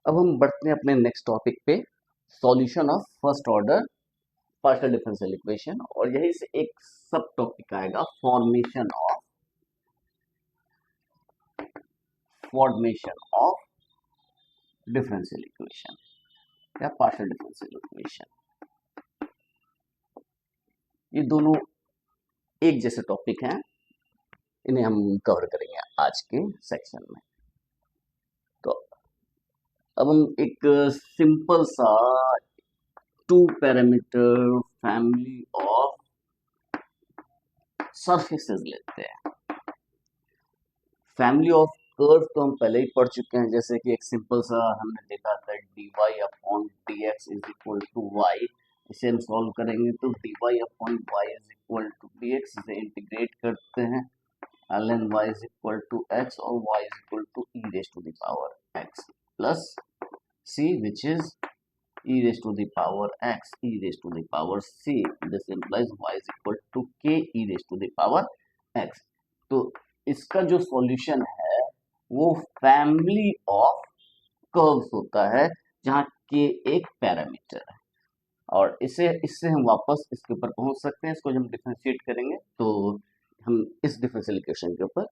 अब हम बढ़ते हैं अपने नेक्स्ट टॉपिक पे, solution of first order partial differential equation. और यही से एक सब टॉपिक आएगा, फॉर्मेशन ऑफ डिफरेंशियल इक्वेशन या पार्शियल डिफरेंशियल इक्वेशन। ये दोनों एक जैसे टॉपिक हैं, इन्हें हम कवर करेंगे आज के सेक्शन में। तो अब हम एक सिंपल सा two parameter family of surfaces लेते हैं। फैमिली ऑफ कर्व तो हम पहले ही पढ़ चुके हैं, जैसे कि एक सिंपल सा हमने देखा था dy upon dx is equal to y। इसे हम सॉल्व करेंगे तो dy upon y is equal to dx, इसे इंटीग्रेट करते हैं ln y is equal to x और y is equal to e raise to the power x plus c which is e raise to the power x e raise to the power c। This implies y is equal to k e raise to the power x। तो इसका जो solution है वो family of curves होता है, जहाँ के एक पैरामीटर है। और इससे हम वापस इसके ऊपर पहुंच सकते हैं। इसको जब हम डिफरेंशिएट करेंगे तो हम इस डिफरेंशियल इक्वेशन के ऊपर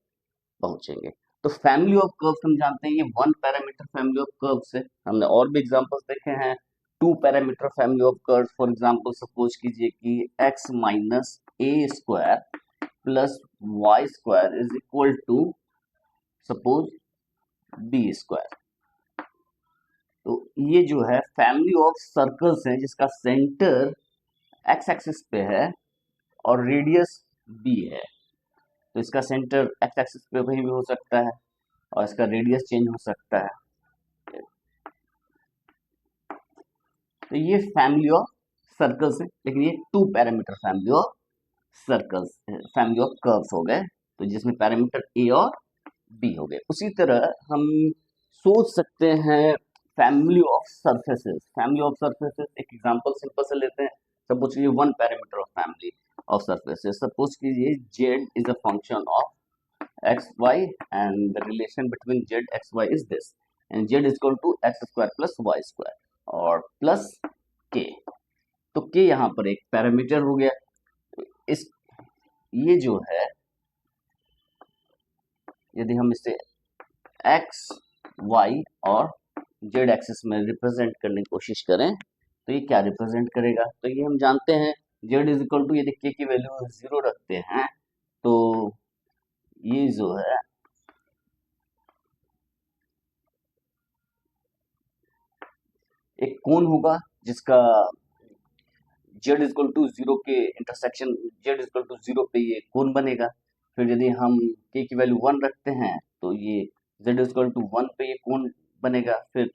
पहुंचेंगे। तो फैमिली ऑफ कर्व्स हम जानते हैं ये one parameter family of curves है। हमने और भी एग्जांपल्स देखे हैं two parameter family of curves. For example suppose कीजिए कि x minus a square plus y square is equal to suppose b square. तो ये जो है फैमिली ऑफ सर्कल्स है जिसका सेंटर एक्स एक्सिस पे है और रेडियस बी है। तो इसका सेंटर एक्स एक्सिस पे कहीं भी हो सकता है और इसका रेडियस चेंज हो सकता है। तो ये फैमिली ऑफ सर्कल्स है, लेकिन ये two parameter family of circles family of curves हो गए, तो जिसमें पैरामीटर ए और बी हो गए। उसी तरह हम सोच सकते हैं family of surfaces. Family of surfaces एक एग्जांपल सिंपल से लेते हैं। सपोज कीजिए one parameter of family of surfaces. Suppose कीजिए z is a function of x y and the relation between z x y is this, and z is equal to x square plus y square और plus k। तो k यहाँ पर एक parameter हो गया। इस ये जो है यदि हम इसे x y और z एक्सिस में रिप्रेजेंट करने की कोशिश करें तो ये क्या रिप्रेजेंट करेगा। तो ये हम जानते हैं z इज इक्वल टू, यदि k की वैल्यू 0 रखते हैं तो ये जो है एक कोण होगा जिसका z इक्वल टू 0 के इंटरसेक्शन z इक्वल टू 0 पे ये कोण बनेगा। फिर यदि हम k की वैल्यू 1 रखते हैं तो ये z इक्वल टू 1 पे ये कोण बनेगा। फिर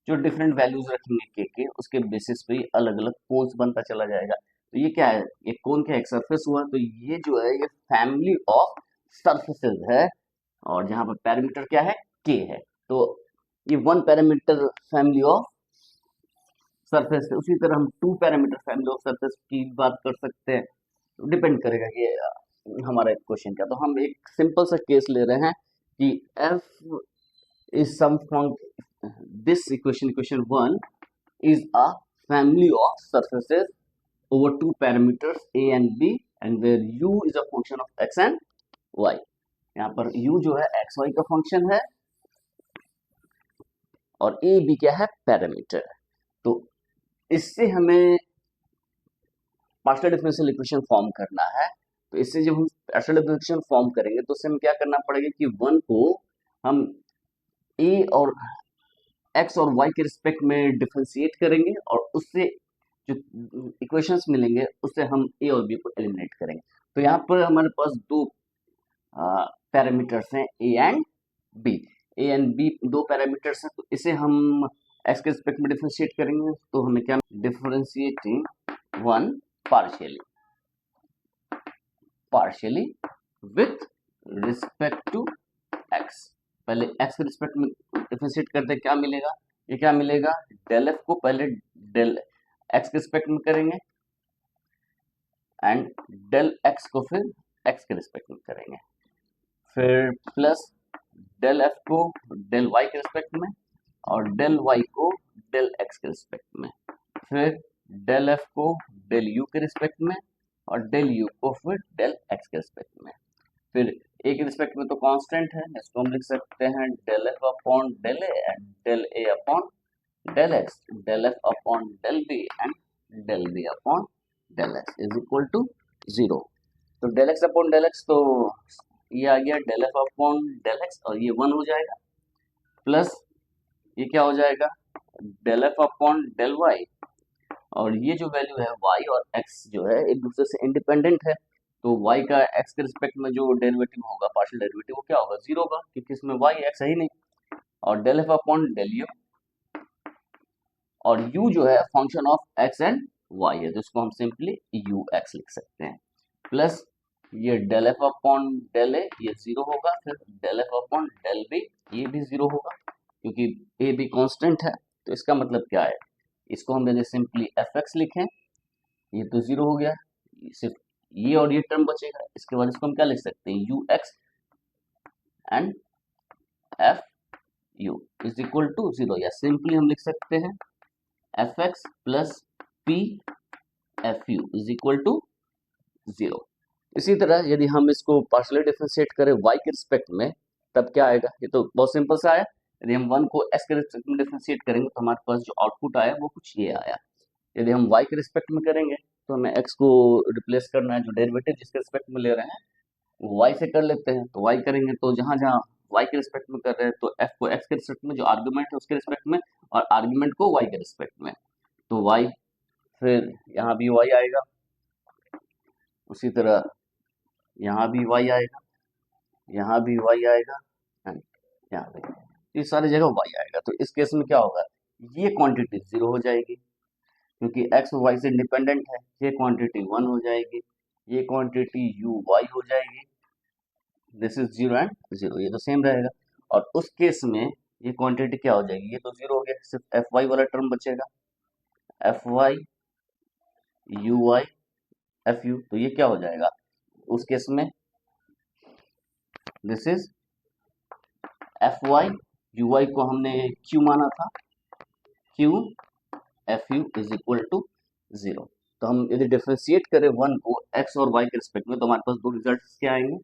जो डिफरेंट वैल्यूज रखेंगे k के उसके बेसिस पे अलग अलग कोन्स बनता चला जाएगा। तो ये क्या है, ये कोण क्या है, एक सरफेस हुआ। तो ये जो है ये फैमिली ऑफ सरफेसेस है और जहां पर पैरामीटर क्या है, k है। तो ये one parameter family of surface है। उसी तरह हम two parameter family of surface की बात कर सकते हैं। डिपेंड करेगा कि हमारा क्वेश्चन क्या। तो हम एक सिंपल सा केस ले रहे हैं कि f is some function, this equation 1 is a family of surfaces over two parameters a and b and where u is a function of x and y। यहाँ पर u जो है x y का function है और a b क्या है, parameter. तो इससे हमें पार्शियल डिफरेंशियल इक्वेशन फॉर्म करना है। तो इससे जब हम पार्शियल डिफरेंशियल इक्वेशन फॉर्म करेंगे तो उससे हमें क्या करना पड़ेगा कि वन को हम a और x और y के रिस्पेक्ट में डिफरेंशिएट करेंगे और उससे जो इक्वेशंस मिलेंगे उससे हम a और b को एलिमिनेट करेंगे। तो यहाँ पर हमारे पास दो पैरामीटर्स हैं a and b। a and b दो पैरामीटर्स हैं, तो इसे हम x के रिस्पेक्ट में डिफरेंशिएट करेंगे। तो हमें क्या, differentiating one partially with respect to x। पहले x के रिस्पेक्ट में डिफरेंशिएट करते क्या मिलेगा, ये क्या मिलेगा, डेल f को पहले डेल x के रिस्पेक्ट में करेंगे एंड डेल x को फिर x के रिस्पेक्ट में करेंगे, फिर प्लस डेल f को डेल y के रिस्पेक्ट में और डेल वाई को डेल एक्स के रिस्पेक्ट में, फिर डेल एफ को डेल यू के रिस्पेक्ट में, और डेल यू को फिर डेल एक्स के रिस्पेक्ट में। फिर ए के रिस्पेक्ट में तो कांस्टेंट है, इसको हम लिख सकते हैं del f upon del a and del a upon del x, del f upon del b and del b upon del x is equal to 0। तो del x upon del x, तो ये आ गया del f upon del x और ये 1 हो जाएगा, plus ये क्या हो जाएगा del f upon del y, और ये जो वैल्यू है y और x जो है एक दूसरे से इंडिपेंडेंट है, तो y का x के रिस्पेक्ट में जो डेरिवेटिव होगा, पार्शियल डेरिवेटिव, वो क्या होगा 0 होगा, क्योंकि इसमें y x है ही नहीं। और del f upon del u, और u जो है function of x and y है, तो इसको हम सिंपली ux लिख सकते हैं, प्लस ये del f upon del a ये 0 होगा, फिर del f upon del b ये भी 0 होगा, क्योंकि ए बी कांस्टेंट है। तो इसका मतलब क्या है, इसको हम यदि सिंपली एफ एक्स लिखें, ये तो 0 हो गया, सिर्फ ये और ये टर्म बचेगा, इसके बाद इसको हम क्या लिख सकते हैं u x and f u is equal to 0, या सिंपली हम लिख सकते हैं f x plus p f u is equal to 0। इसी तरह यदि हम इसको पार्शियली डिफरेंशिएट करें y के रिस्पेक्ट में, तब क्या आएगा, ये तो बहुत सिंपल सा है। यदि हम 1 को s के रिस्पेक्ट में डिफरेंशिएट करेंगे तो हमारे पास जो आउटपुट आया वो कुछ ये आया। यदि हम y के रिस्पेक्ट में करेंगे तो हमें x को रिप्लेस करना है, जो डेरिवेटिव जिसके रिस्पेक्ट में ले रहे हैं वो y से कर लेते हैं, तो y करेंगे तो जहां जहां y के रिस्पेक्ट में कर रहे हैं तो f को x के रिस्पेक्ट में, जो आर्गुमेंट है उसके रिस्पेक्ट में, और आर्गुमेंट को y के रिस्पेक्ट में, तो y, फिर यहाँ भी y आएगा, उसी तरह यहाँ भी y आएगा, यहाँ भी y आएगा, यहाँ पे ये सारी जगह y आएगा। तो इस केस में क्या होगा, ये क्वांटिटी 0 हो जाएगी क्योंकि x और y से इंडिपेंडेंट है, ये क्वांटिटी 1 हो जाएगी, ये क्वांटिटी u y हो जाएगी, दिस इज 0 एंड 0, ये तो सेम रहेगा। और उस केस में ये क्वांटिटी क्या हो जाएगी, ये तो 0 हो गया, सिर्फ एफ वाई वाला टर्म बचेगा, f y u y f u, तो ये क्या हो जाएगा उस केस में, this is f y u y को हमने क्यू माना था, q f u is equal to 0। तो हम यदि डिफरेंशिएट करें 1 को x और y के रिस्पेक्ट में, तो हमारे पास दो रिजल्ट क्या आएंगे,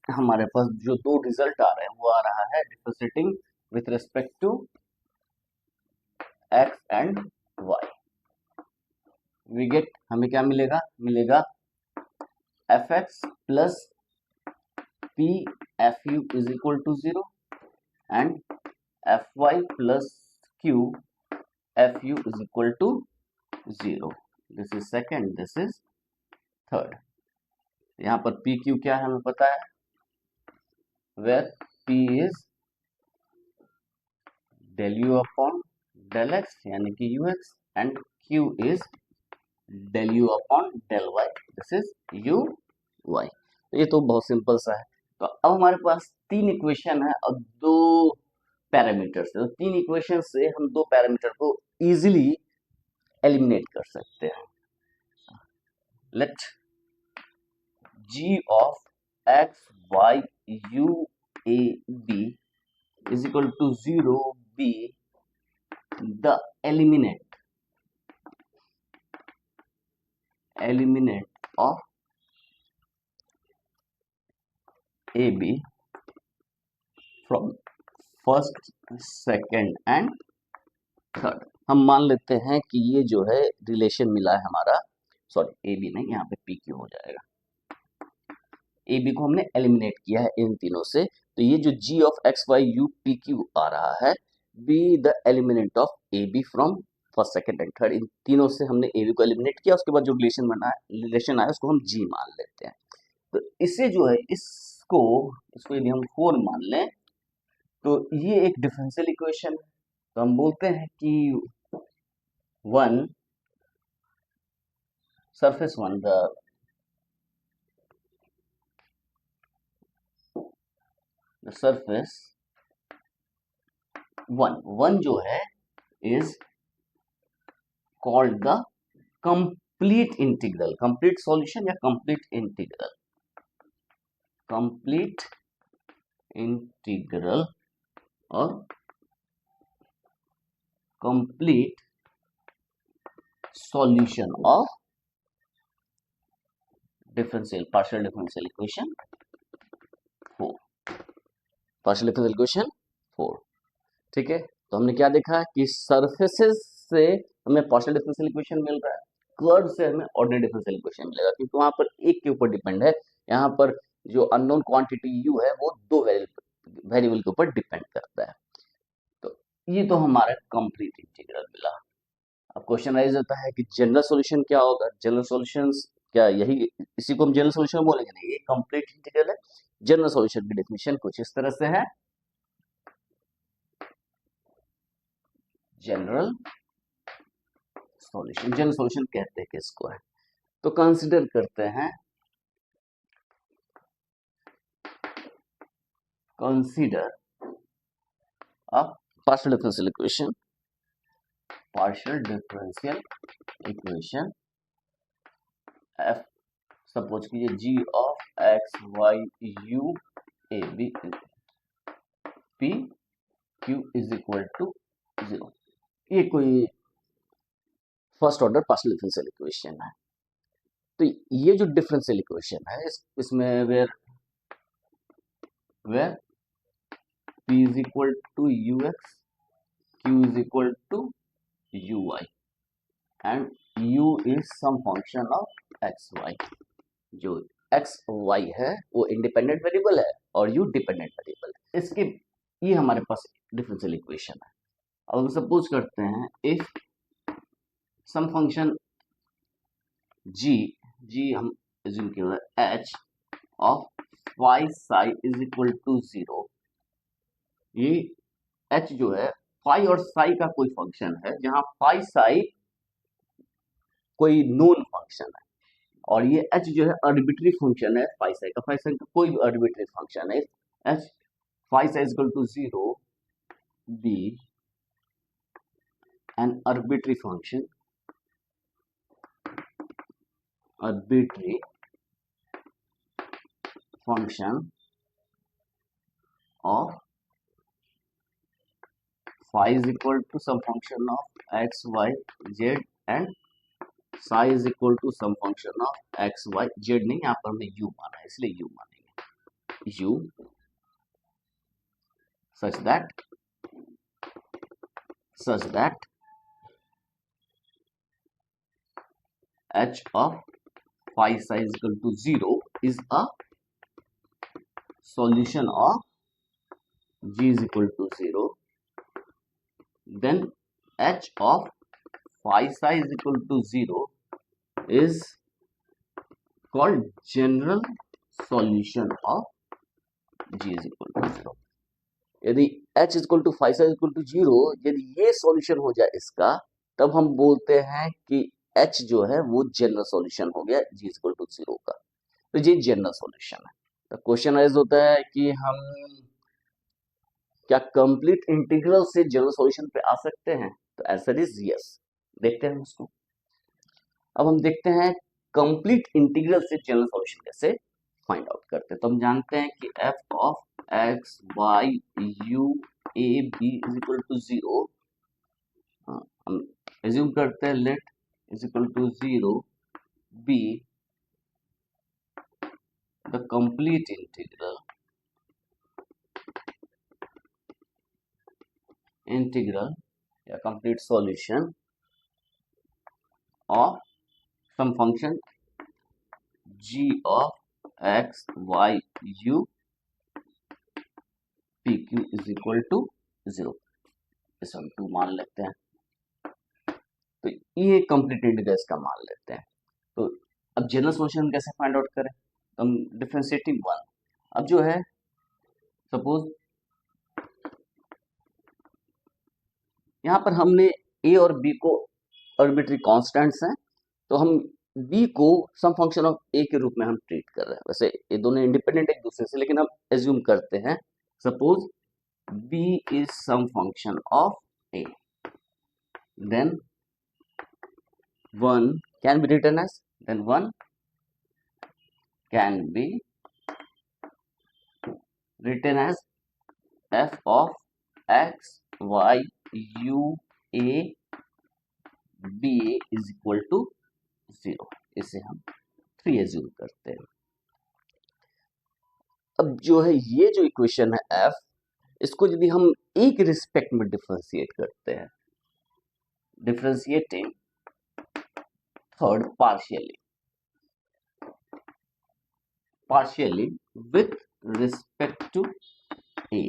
हमारे पास जो दो रिजल्ट आ रहे हैं वो आ रहा है differentiating with respect to x and y, we get, हमें क्या मिलेगा, मिलेगा f x plus p f u is equal to 0 and f y plus q f u is equal to 0। This is second, this is third. यहाँ पर p q क्या है हमें पता है, where p is del u upon del x यानी कि u x, and q is del u upon del y, this is u y. तो ये तो बहुत सिंपल सा है। तो अब हमारे पास तीन इक्वेशन है और दो पैरामीटर्स है, तो तीन इक्वेशन से हम दो पैरामीटर को इजीली एलिमिनेट कर सकते हैं। Let g of x y u a b is equal to 0 be the eliminant of a b from first, second and third. हम मान लेते हैं कि ये जो है रिलेशन मिला है हमारा, सॉरी ए बी नहीं, यहाँ पे पी क्यू हो जाएगा, ए बी को हमने एलिमिनेट किया है इन तीनों से, तो ये जो g of x y u p q आ रहा है be the eliminant of a b from first, second and third. इन तीनों से हमने ए बी को एलिमिनेट किया, उसके बाद जो रिलेशन आया उसको हम g मान लेते हैं। तो इसे जो है इसको यदि हम 4 मान लें तो ये एक डिफरेंशियल इक्वेशन है, तो हम बोलते हैं कि one surface one the surface one जो है is called the complete integral, complete solution या कंप्लीट इंटीग्रल। कंप्लीट इंटीग्रल और complete solution of partial differential equation 4। Partial differential equation 4, ठीक है। तो हमने क्या देखा कि सरफेसेस से हमें पार्शियल डिफरेंशियल इक्वेशन मिल रहा है, कर्व से हमें ऑर्डिनरी डिफरेंशियल इक्वेशन मिलेगा, क्योंकि वहां पर एक के ऊपर डिपेंड है। यहाँ पर जो अननोन क्वांटिटी u है वो दो वेरिएबल के ऊपर डिपेंड करता है। तो ये तो हमारा कंप्लीट इंटीग्रल मिला। अब क्वेश्चन राइज होता है कि जनरल सॉल्यूशन क्या होगा। जनरल सॉल्यूशंस क्या यही, इसी को हम जनरल सॉल्यूशन बोलेंगे? नहीं, ये कंप्लीट इंटीग्रल है। जनरल सॉल्यूशन की डेफिनेशन कुछ इस तरह से है। जनरल सॉल्यूशन कहते हैं किसको है? तो कंसीडर करते हैं, consider a partial differential equation f, suppose कीजिए g of x y u a b p q is equal to 0। ये कोई first order partial differential equation है। तो ये जो डिफरेंशियल इक्वेशन है इसमें where p is equal to ux, q is equal to uy and u is some function of xy। जो x y है वो इंडिपेंडेंट वेरिएबल है और u डिपेंडेंट वेरिएबल है। इसके ये हमारे पास डिफरेंशियल इक्वेशन है। अब हम सपोज करते हैं इफ सम फंक्शन g हम एज्यूम किया h of phi psi is equal to 0। ये h जो है phi और psi का कोई फंक्शन है, जहां phi psi कोई नोन फंक्शन है और ये h जो है आर्बिट्री फंक्शन है। phi psi का कोई भी आर्बिट्री फंक्शन है। h phi psi is equal to 0 be an arbitrary function of phi is equal to some function of x y z and psi is equal to some function of x y z। नहीं, यहाँ पर हमने u माना है इसलिए u मानेंगे। u such that h of phi psi is equal to 0 is a solution of g is equal to 0, then h of phi psi is equal to 0 is called general solution of g is equal to 0। यदि h is equal to phi psi is equal to 0, यदि ये solution हो जाए इसका, तब हम बोलते हैं कि h जो है वो जनरल सॉल्यूशन हो गया g is equal to 0 का। तो ये जनरल सॉल्यूशन है। तो क्वेश्चन राइज होता है कि हम क्या कंप्लीट इंटीग्रल से जनरल सॉल्यूशन पे आ सकते हैं? तो आंसर इज यस। देखते हैं उसको। अब हम देखते हैं कंप्लीट इंटीग्रल से जनरल सॉल्यूशन कैसे फाइंड आउट करते हैं। तो हम जानते हैं कि f of x y u a b is equal to 0। हम एज्यूम करते हैं let is equal to 0 be the complete integral या complete solution of some function g of x y u p q is equal to 0। इसे हम 2 मान लेते हैं। तो ये कंप्लीट इंटीग्रल इसका मान लेते हैं। तो अब जनरल सॉल्यूशन कैसे फाइंड आउट करें? तो हम डिफरेंशिएटिंग 1। अब जो है सपोज यहाँ पर हमने a और b को आर्बिट्री कांस्टेंट्स हैं, तो हम b को सम फंक्शन ऑफ a के रूप में हम ट्रीट कर रहे हैं। वैसे ये दोनों इंडिपेंडेंट एक दूसरे से, लेकिन हम एज्यूम करते हैं suppose b is some function of a, then 1 can be written as, then 1 can be written as f of x y u a b a is equal to 0। इसे हम 3 एज्यूम करते हैं। अब जो है ये जो इक्वेशन है f, इसको यदि हम a के रिस्पेक्ट में डिफरेंशिएट करते हैं, differentiating third partially with respect to a,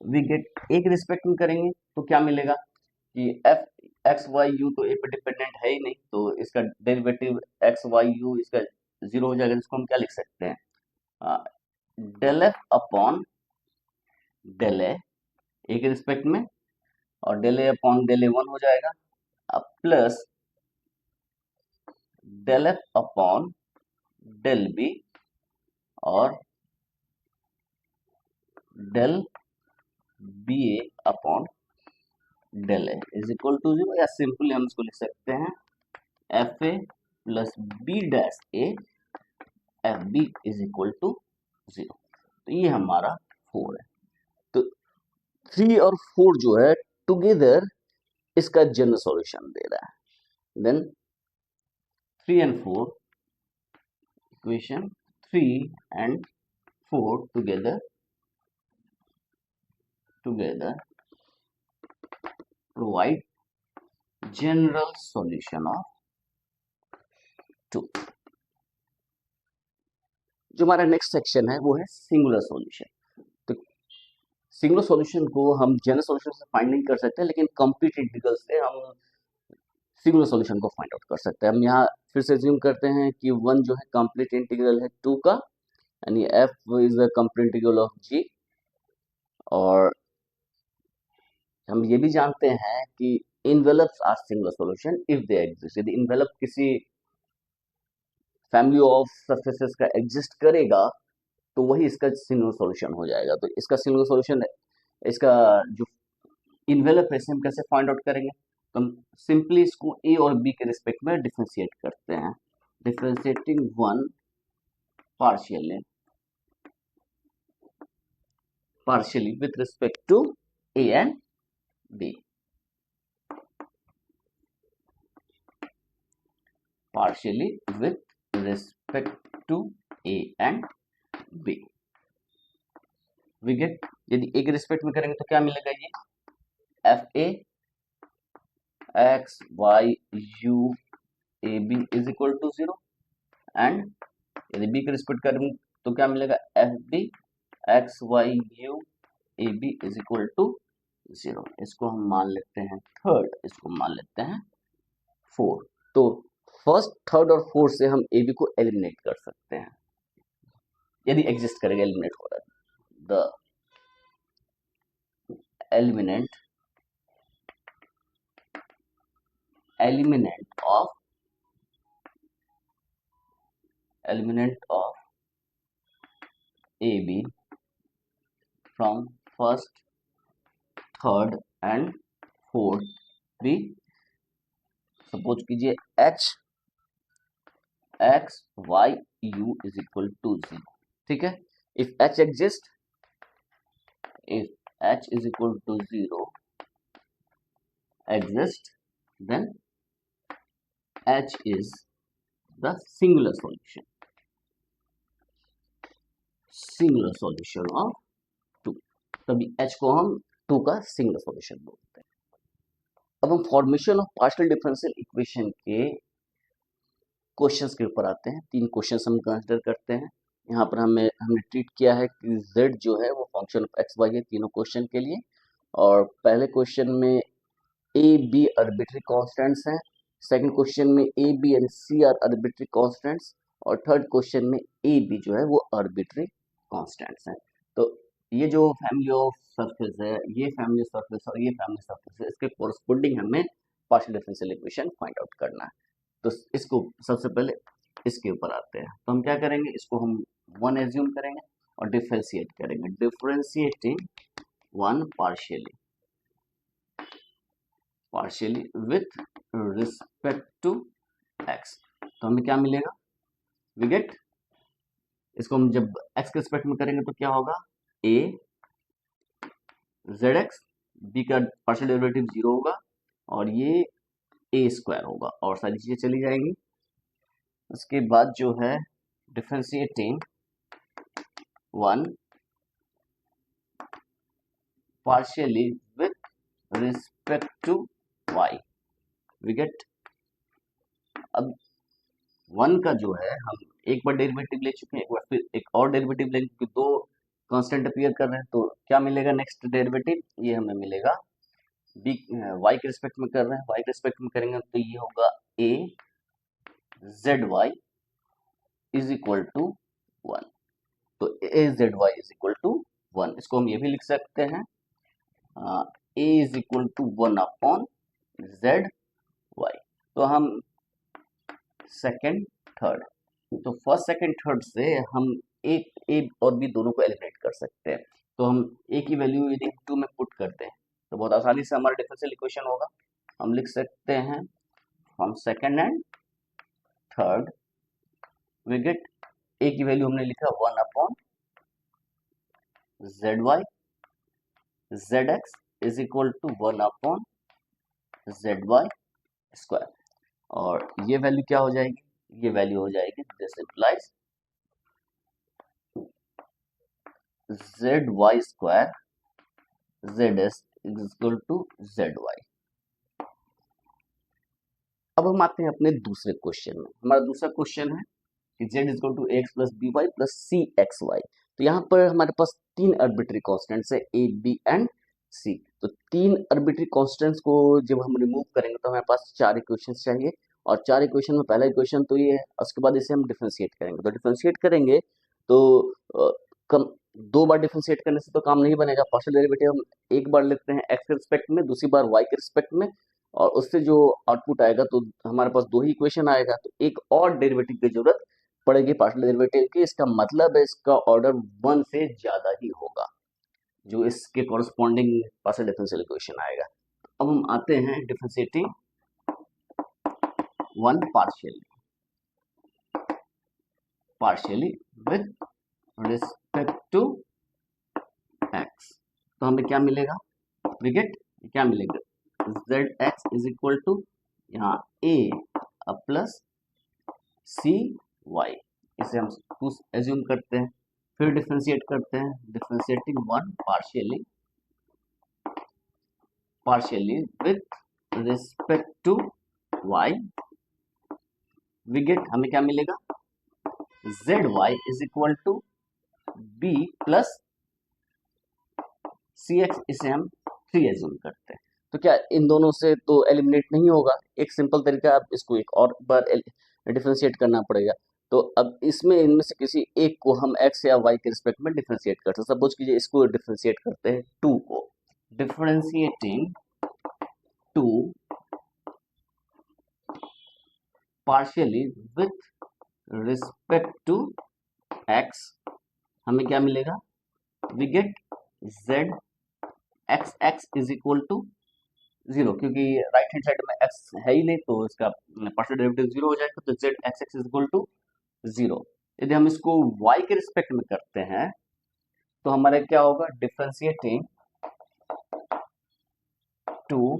we get a के रिस्पेक्ट में करेंगे तो क्या मिलेगा कि f x y u तो a पे डिपेंडेंट है ही नहीं, तो इसका डेरिवेटिव x y u इसका 0 हो जाएगा, जिसको हम क्या लिख सकते हैं, del f upon del a के रिस्पेक्ट में, और del a upon del a 1 हो जाएगा, अब plus del f upon del b और del b a upon del a is equal to 0, या सिंपली हम इसको लिख सकते हैं f a plus b dash a f b is equal to 0। तो ये हमारा 4 है। तो 3 और 4 जो है टुगेदर इसका जनरल सॉल्यूशन दे रहा है। Then 3 and 4 equation 3 and 4 together provide general solution of 2। जो हमारा नेक्स्ट सेक्शन है वो है सिंगुलर सॉल्यूशन। तो सिंगुलर सॉल्यूशन को हम जनरल सॉल्यूशन से फाइंड नहीं कर सकते, लेकिन कंप्लीट इंटीग्रल से हम सिंगुलर सॉल्यूशन को फाइंड आउट कर सकते हैं। हम यहाँ फिर से अज्यूम करते हैं कि 1 जो है कंप्लीट इंटीग्रल है 2 का, यानी f is the complete integral of g, और हम ये भी जानते हैं कि envelopes are singular solution if they exist. यदि इनवेलप किसी फैमिली ऑफ सरफेसेस का एग्जिस्ट करेगा तो वही इसका सिंगुलर सॉल्यूशन हो जाएगा। तो इसका सिंगुलर सॉल्यूशन, इसका जो इनवेलप है हम कैसे फाइंड आउट करेंगे, तो हम सिंपली इसको ए और बी के रिस्पेक्ट में डिफरेंशिएट करते हैं। Differentiating 1 partially with respect to a and b, partially with respect to a and b we get, यदि a के रिस्पेक्ट में करेंगे तो क्या मिलेगा, ये f a x y u a b is equal to 0, and यदि b के रिस्पेक्ट करेंगे तो क्या मिलेगा, f b x y u a b is equal to 0। इसको हम मान लेते हैं थर्ड, इसको मान लेते हैं 4। तो फर्स्ट, थर्ड और फोर्थ से हम ए बी को एलिमिनेट कर सकते हैं, यदि एग्जिस्ट करेगा, एलिमिनेट हो रहा है। The eliminant of AB from first, third and fourth भी सपोज कीजिए h x y u is equal to 0, ठीक है। if h exists, if h is equal to 0 exist, then h is the singular solution of 2। तभी h को हम 2 का singular solution बोलते हैं। अब हम formation of partial differential equation के क्वेश्चंस के ऊपर आते हैं। 3 क्वेश्चंस हम कंसीडर करते हैं। यहाँ पर हमने ट्रीट किया है कि z जो है वो फंक्शन ऑफ एक्स वाई है तीनों क्वेश्चन के लिए, और पहले क्वेश्चन में a b आर्बिट्री कांस्टेंट्स हैं, सेकंड क्वेश्चन में a b and c are arbitrary constants, और थर्ड क्वेश्चन में a b जो है वो आर्बिट्री कांस्टेंट्स हैं। तो ये जो फैमिली ऑफ सरफेस है, ये फैमिली सरफेस और ये फैमिली सरफेस है, इसके कोरस्पोंडिंग हमें partial differential equation find out करना है। तो इसको सबसे पहले इसके ऊपर आते हैं। तो हम क्या करेंगे, इसको हम 1 एज्यूम करेंगे और डिफरेंशिएट करेंगे। Differentiating 1 partially with respect to x, तो हमें क्या मिलेगा, we get, इसको हम जब x के रिस्पेक्ट में करेंगे तो क्या होगा, ए जेड एक्स, बी का पार्शियल डेरिवेटिव 0 होगा और ये ए स्क्वायर होगा और सारी चीजें चली जाएंगी। उसके बाद जो है differentiating 1 partially with respect to y, we get। अब 1 का जो है हम एक बार डेरिवेटिव ले चुके हैं, एक बार फिर एक और डेरिवेटिव लेंगे क्योंकि दो कांस्टेंट अपीयर कर रहे हैं, तो क्या मिलेगा नेक्स्ट डेरिवेटिव, ये हमें मिलेगा बी वाई के रिस्पेक्ट में कर रहे हैं, वाई के रिस्पेक्ट में करेंगे तो ये होगा a z y is equal to 1। तो a z y is equal to 1, इसको हम ये भी लिख सकते हैं a is equal to 1 upon z y. तो हम सेकेंड थर्ड, तो फर्स्ट सेकेंड थर्ड से हम एक ए और बी दोनों को एलिमिनेट कर सकते हैं। तो हम ए की वैल्यू यदि 2 में पुट करते हैं तो बहुत आसानी से हमारा डिफरेंशियल इक्वेशन होगा। हम लिख सकते हैं from second and third we get, a की वैल्यू हमने लिखा 1 upon z y z x is equal to 1 upon z y square, और ये वैल्यू क्या हो जाएगी, ये वैल्यू हो जाएगी this implies z y square z s is equal to z y. अब हम आते हैं अपने दूसरे क्वेश्चन में। हमारा दूसरा क्वेश्चन है कि z is equal to x plus b y plus c x y. तो यहाँ पर हमारे पास 3 आर्बिट्री कॉन्स्टेंट्स है ए बी एंड सी। तो 3 आर्बिट्री कॉन्स्टेंट्स को जब हम रिमूव करेंगे तो हमारे पास 4 इक्वेशंस चाहिए, और 4 इक्वेशन में पहला इक्वेशन तो ये है, उसके बाद इसे हम डिफरेंशिएट करेंगे। तो डिफरेंशिएट करेंगे तो कम 2 बार डिफरेंशिएट करने से तो काम नहीं बनेगा। पार्शियल डेरिवेटिव हम एक बार लेते हैं एक्स के रिस्पेक्ट में, दूसरी बार वाई के रिस्पेक्ट में, और उससे जो आउटपुट आएगा तो हमारे पास 2 ही इक्वेशन आएगा। तो एक और डेरिवेटिव की जरूरत पड़ेगी पार्शियल डेरिवेटिव की, इसका मतलब है इसका ऑर्डर 1 से ज्यादा ही होगा जो इसके कॉरस्पॉन्डिंग पार्शियल डिफरेंशियल इक्वेशन आएगा। अब हम आते हैं differentiating 1 partially with respect to x. तो हमें क्या मिलेगा, वी गेट क्या मिलेगा z x is equal to यहाँ ए प्लस सी वाई, इसे हम एज्यूम करते हैं, फिर डिफरेंशिएट करते हैं। Differentiating 1 partially with respect to y, we get हमें क्या मिलेगा z y is equal to b plus c x, इसे हम 3 एज्यूम करते हैं। तो क्या इन दोनों से तो एलिमिनेट नहीं होगा, एक सिंपल तरीका, अब इसको एक और बार डिफरेंशिएट करना पड़ेगा। तो अब इसमें इनमें से किसी एक को हम x या y के रिस्पेक्ट में डिफरेंशिएट करते हैं। सपोज कीजिए इसको डिफरेंशिएट करते हैं 2 को, differentiating 2 partially with respect to x, हमें क्या मिलेगा, we get z x x is equal to 0, क्योंकि राइट हैंड साइड में x है ही नहीं तो इसका पार्शियल डेरिवेटिव 0 हो जाएगा। तो z x x is equal to 0। यदि हम इसको y के रिस्पेक्ट में करते हैं तो हमारा क्या होगा, differentiating 2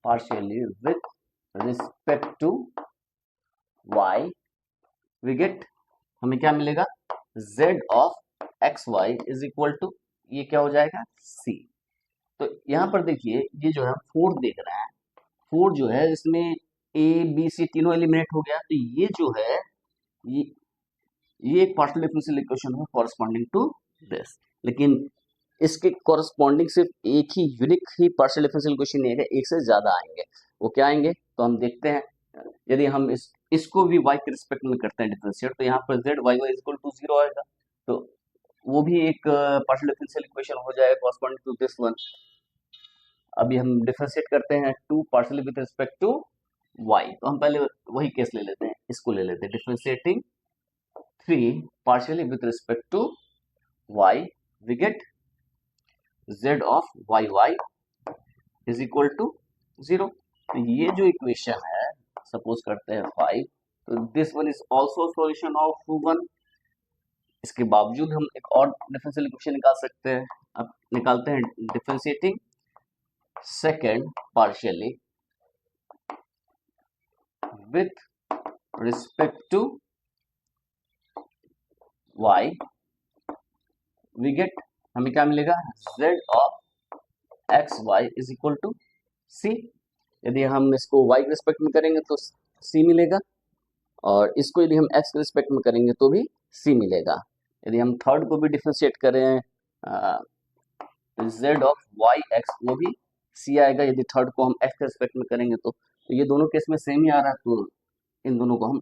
partially with respect to y, we get हमें क्या मिलेगा z of x y is equal to, ये क्या हो जाएगा c। तो यहाँ पर देखिए ये जो है 4 देख रहे हैं, 4 जो है इसमें a b c तीनों एलिमिनेट हो गया। तो ये जो है ये एक पार्शियल डिफरेंशियल इक्वेशन है कॉरस्पॉन्डिंग टू दिस, लेकिन इसके कॉरस्पॉन्डिंग सिर्फ एक ही यूनिक ही पार्शियल डिफरेंशियल इक्वेशन नहीं है, एक से ज्यादा आएंगे। वो क्या आएंगे तो हम देखते हैं। यदि हम इसको भी y के रिस्पेक्ट में करते हैं डिफरेंशिएट, तो यहाँ पर z y y is equal to 0 आएगा, तो वो भी एक पार्शियल डिफरेंशियल इक्वेशन हो जाएगा कॉरस्पॉन्डिंग टू दिस वन। अभी हम डिफरेंशिएट करते हैं 2 partially with respect to y, तो हम पहले वही केस ले लेते हैं, इसको ले लेते हैं differentiating 3 partially with respect to y, we get z of y y is equal to 0। तो ये जो इक्वेशन है सपोज करते हैं 5, तो this one is also solution of 1, इसके बावजूद हम एक और डिफरेंशियल इक्वेशन निकाल सकते हैं। अब निकालते हैं differentiating second partially with respect to y, we get, हमें क्या मिलेगा, z of x y is equal to c. यदि हम इसको y के रिस्पेक्ट में करेंगे तो c मिलेगा, और इसको यदि हम x के रिस्पेक्ट में करेंगे तो भी c मिलेगा। यदि हम थर्ड को भी डिफरेंशिएट करें z ऑफ y x, वो भी c आएगा। यदि थर्ड को हम x के रिस्पेक्ट में करेंगे तो ये दोनों केस में सेम ही आ रहा है, तो इन दोनों को हम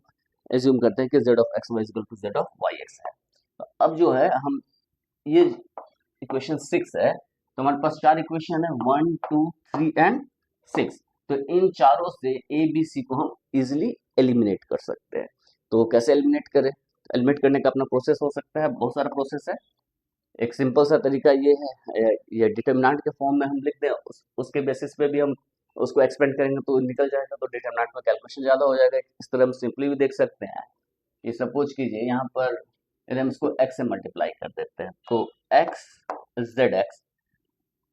एज्यूम करते हैं कि z of x y is equal to z of y x है। तो अब जो है हम ये इक्वेशन 6 है, तो हमारे पास चार इक्वेशन है 1 2 3 एंड 6। तो इन चारों से ए बी सी को हम इजिली एलिमिनेट कर सकते हैं। तो कैसे एलिमिनेट करें? एलिमिनेट करने का अपना प्रोसेस हो सकता है, बहुत सारा प्रोसेस है। एक सिंपल सा तरीका ये है, ये डिटरमिनेंट के फॉर्म में हम लिख दें, उसके बेसिस पे भी हम उसको एक्सपेंड करेंगे तो निकल जाएगा, तो डिटरमिनेंट में कैलकुलेशन ज़्यादा हो जाएगा। इस तरह हम सिंपली भी देख सकते हैं। ये सपोज कीजिए यहाँ पर यदि हम इसको x से मल्टीप्लाई कर देते हैं, तो x जेड एक्स,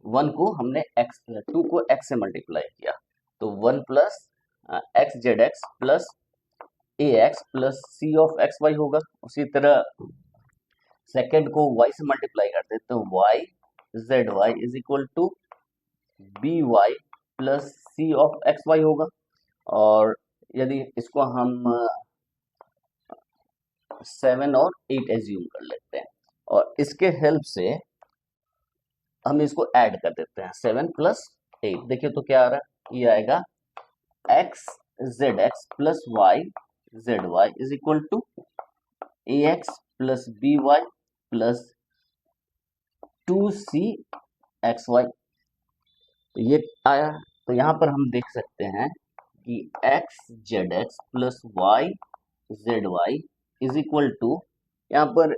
1 को हमने x 2 को x से मल्टीप्लाई किया, तो 1 plus x z x plus a x plus c of x y होगा। उसी तरह सेकेंड को y से मल्टीप्लाई करते हैं, तो y z y is equal to b y plus c of x y होगा। और यदि इसको हम 7 और 8 एज्यूम कर लेते हैं, और इसके हेल्प से हम इसको ऐड कर देते हैं, 7 प्लस 8, देखिए तो क्या आ रहा है, ये आएगा x z x plus y z y is equal to a x plus b y plus 2c x y. तो ये आया। तो यहाँ पर हम देख सकते हैं कि x z x plus y z y is equal to, यहाँ पर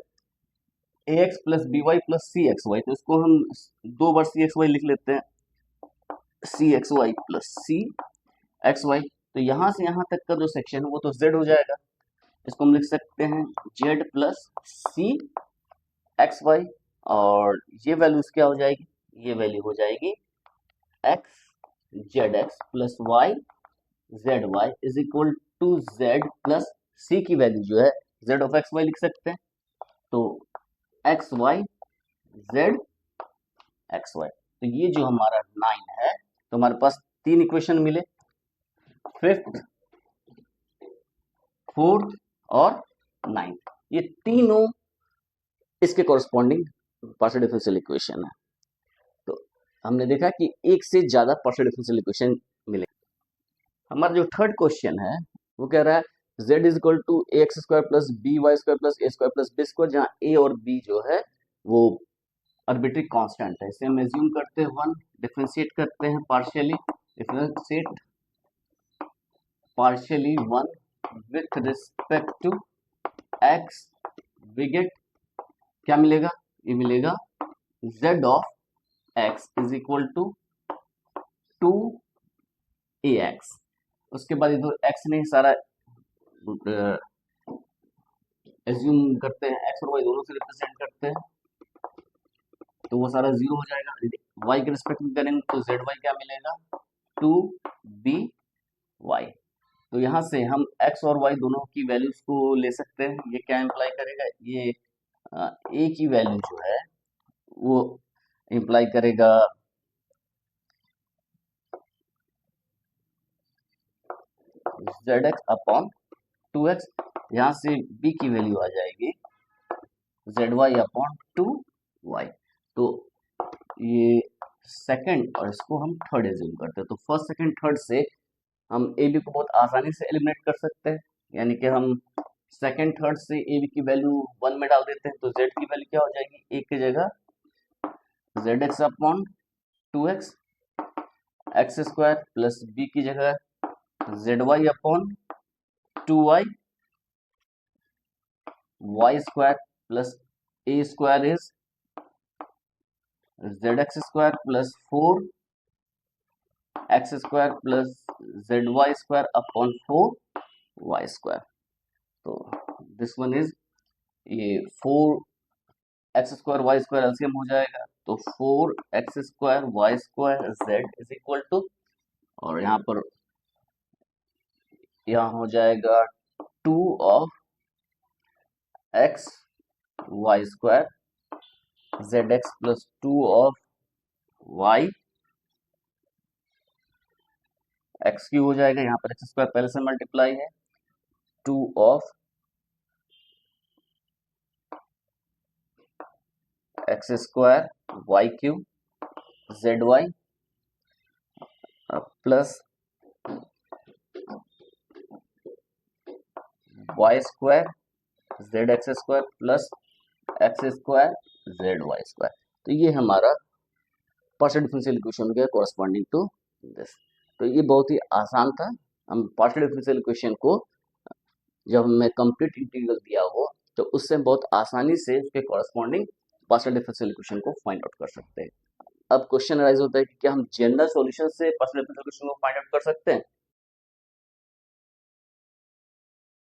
a x plus b y plus c x y, तो इसको हम 2 बार सी एक्स वाई लिख लेते हैं, सी x Y plus c x y. तो यहाँ से यहाँ तक का जो सेक्शन है वो तो z हो जाएगा, इसको हम लिख सकते हैं z plus c x Y, और ये वैल्यूज क्या हो जाएगी, ये वैल्यू हो जाएगी x z x plus y z y is equal to z plus c की वैल्यू जो है जेड ऑफ एक्स वाई लिख सकते हैं, तो x y z x y. तो ये जो हमारा 9 है, तो हमारे पास 3 इक्वेशन मिले, फिफ्थ, फोर्थ और 9th, ये तीनों इसके कॉरस्पॉन्डिंग पार्शियल डिफरेंशियल इक्वेशन है। तो हमने देखा कि एक से ज्यादा पार्शियल डिफरेंशियल इक्वेशन मिले। हमारा जो थर्ड क्वेश्चन है वो कह रहा है z is equal to a x square plus b y square plus a square plus b square, जहाँ ए और बी जो है वो आर्बिट्री कांस्टेंट है। इसे हम एज्यूम करते हैं 1, डिफरेंशिएट करते हैं partially, differentiate partially 1 with respect to x, we get क्या मिलेगा, ये मिलेगा z of x is equal to 2ax। उसके बाद इधर x नहीं, सारा एज्यूम करते हैं, x और y दोनों से रिप्रेजेंट करते हैं, तो वो सारा 0 हो जाएगा। y के रिस्पेक्ट में करेंगे तो zy क्या मिलेगा, 2by। तो यहाँ से हम x और y दोनों की वैल्यूज को ले सकते हैं। ये क्या इम्प्लाई करेगा, ये a की वैल्यू जो है वो इम्प्लाई करेगा zx अपॉन 2x, यहाँ से b की वैल्यू आ जाएगी zy अपॉन 2y। तो ये सेकंड, और इसको हम थर्ड एज्यूम करते हैं, तो फर्स्ट सेकंड थर्ड से हम ए बी को बहुत आसानी से एलिमिनेट कर सकते हैं। यानी कि हम सेकंड थर्ड से ए बी की वैल्यू 1 में डाल देते हैं, तो z की वैल्यू क्या हो जाएगी, a की जगह zx upon 2x x square plus b की जगह zy upon 2y y square plus a square is zx square plus 4 x square plus zy square upon 4 y square. तो दिस वन इज ये 4x² y² LCM हो जाएगा, तो 4x² y² z is equal to, और यहाँ हो जाएगा 2 of x y² zx plus 2 of y x³ हो जाएगा, यहाँ पर x² पहले से मल्टीप्लाई है, 2 of x² y³ zy plus y² zx² plus x² zy²। तो ये हमारा पार्शियल डिफरेंशियल इक्वेशन हो गया कोरस्पॉन्डिंग टू दिस। तो ये बहुत ही आसान था। हम पार्शियल डिफरेंशियल इक्वेशन को जब हमें कंप्लीट इंटीग्रल दिया हो तो उससे बहुत आसानी से उसके कोरस्पॉन्डिंग पार्शियल डिफरेंशियल इक्वेशन को फाइंड आउट कर सकते हैं। अब क्वेश्चन राइज होता है कि क्या हम जनरल सॉल्यूशन से पार्शियल डिफरेंशियल इक्वेशन को फाइंड आउट कर सकते हैं?